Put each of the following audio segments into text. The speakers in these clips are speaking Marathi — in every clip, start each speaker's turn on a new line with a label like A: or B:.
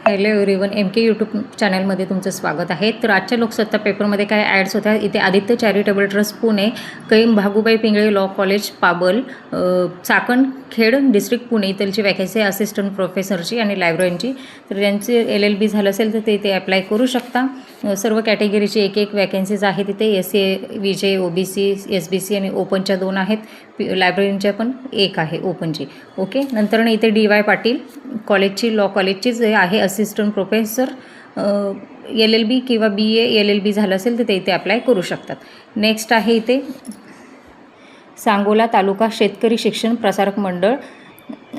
A: हॅलो एव्हरीवन, एम के यूट्यूब चॅनलमध्ये तुमचं स्वागत आहे. तर आजच्या लोकसत्ता पेपरमध्ये काय ॲड्स होत्या. इथे आदित्य चॅरिटेबल ट्रस्ट पुणे, कैम Bhagubai Pingale law college Pabal, Chakankhed district Pune इथलची वॅकन्सी आहे असिस्टंट प्रोफेसरची आणि लायब्ररीची. तर ज्यांचे LLB झालं असेल तर ते अप्लाय करू शकता. सर्व कॅटेगरीची एक वॅकन्सीज आहे तिथे. SC VJ OBC SBC आणि ओपनच्या 2 आहेत. लायब्ररीच्या पण 1 आहे ओपनची. ओके, नंतर इथे DY पाटील कॉलेजची लॉ कॉलेजचीच आहे असिस्टंट प्रोफेसर. LLB किंवा BA LLB झालं असेल तर ते इथे अप्लाय करू शकतात. नेक्स्ट आहे इथे सांगोला तालुका शेतकरी शिक्षण प्रसारक मंडळ,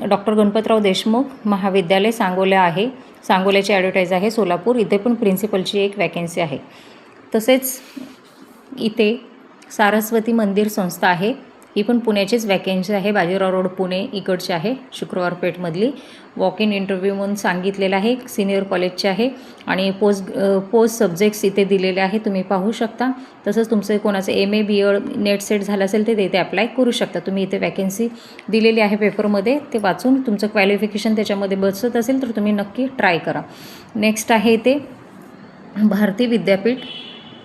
A: डॉक्टर गणपतराव देशमुख महाविद्यालय सांगोला आहे. सांगोल्याची ॲडव्हर्टाईज आहे सोलापूर. इथे पण प्रिन्सिपलची 1 वॅकन्सी आहे. तसेच इथे सारस्वती मंदिर संस्था आहे. ही पण पुण्याचीच वॅकन्सी आहे. बाजीराव रोड पुणे इकडची आहे, शुक्रवार पेठमधली. वॉक इन इंटरव्ह्यू म्हणून सांगितलेलं आहे. सिनियर कॉलेजचे आहे आणि पोस्ट सब्जेक्ट्स इथे दिलेले आहे, तुम्ही पाहू शकता. तसंच तुमचं कोणाचं MA BEd नेट सेट झालं असेल तर इथे अप्लाय करू शकता. तुम्ही इथे वॅकन्सी दिलेली आहे पेपरमध्ये, ते वाचून तुमचं क्वालिफिकेशन त्याच्यामध्ये बसत असेल तर तुम्ही नक्की ट्राय करा. नेक्स्ट आहे इथे भारती विद्यापीठ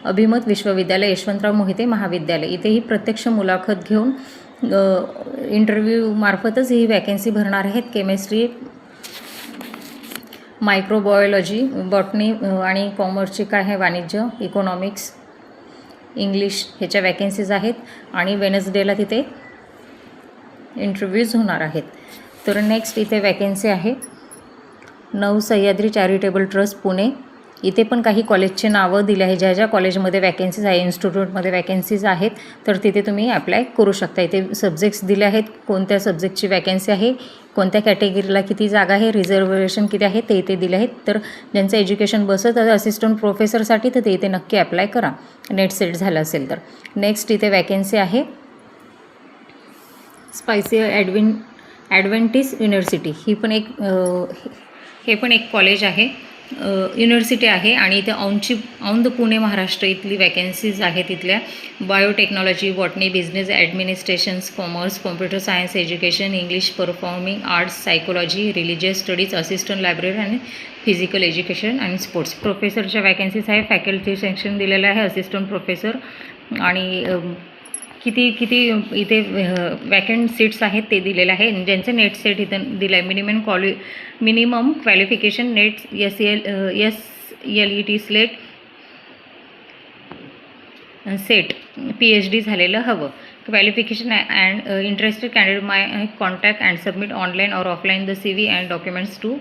A: अभिमत विश्वविद्यालय यशवंतराव मोहिते महाविद्यालय. इथेही प्रत्यक्ष मुलाखत घेऊन इंटरव्ह्यू मार्फतच ही वॅकन्सी भरणार आहेत. केमिस्ट्री, मायक्रोबायोलॉजी, बॉटनी आणि कॉमर्सची काय आहे, वाणिज्य, इकॉनॉमिक्स, इंग्लिश ह्याच्या वॅकन्सीज आहेत आणि वेनसडेला तिथे इंटरव्ह्यूज होणार आहेत. तर नेक्स्ट इथे वॅकन्सी आहे नव सह्याद्री चॅरिटेबल ट्रस्ट पुणे. इथे पण काही कॉलेजचे नावं दिले आहे. ज्या कॉलेजमध्ये वॅकन्सीज आहे, इन्स्टिट्यूटमध्ये वॅकन्सीज आहेत तर तिथे तुम्ही अप्लाय करू शकता. इथे सब्जेक्ट्स दिले आहेत, कोणत्या सब्जेक्टची वॅकन्सी आहे, कोणत्या कॅटेगरीला किती जागा आहे, रिझर्वेशन किती आहे ते इथे दिले आहेत. तर ज्यांचं एज्युकेशन बसत आहे असिस्टंट प्रोफेसरसाठी तर ते इथे नक्की अप्लाय करा, नेट सेट झालं असेल तर. नेक्स्ट इथे वॅकन्सी आहे स्पायसी ॲडव्हेंटिस्ट युनिव्हर्सिटी. हे पण एक कॉलेज आहे, युनिव्हर्सिटी आहे आणि इथे औंध पुणे महाराष्ट्र इथली वॅकन्सीज आहेत. इथल्या biotechnology, botany, business administrations, commerce, computer science, education, English, performing arts, psychology, religious studies, assistant library आणि फिजिकल एज्युकेशन आणि स्पोर्ट्स. प्रोफेसरच्या वॅकन्सीज आहे. फॅकल्टी सेक्शन दिलेलं आहे असिस्टंट प्रोफेसर आणि किती इथे वॅकंट सीट्स आहेत ते दिलेलं आहे. ज्यांचं नेट सेट इथं दिलं आहे. Minimum qualification NET SLET SET PhD झालेलं हवं. Qualification and interested candidate may contact and submit online or offline the CV and documents to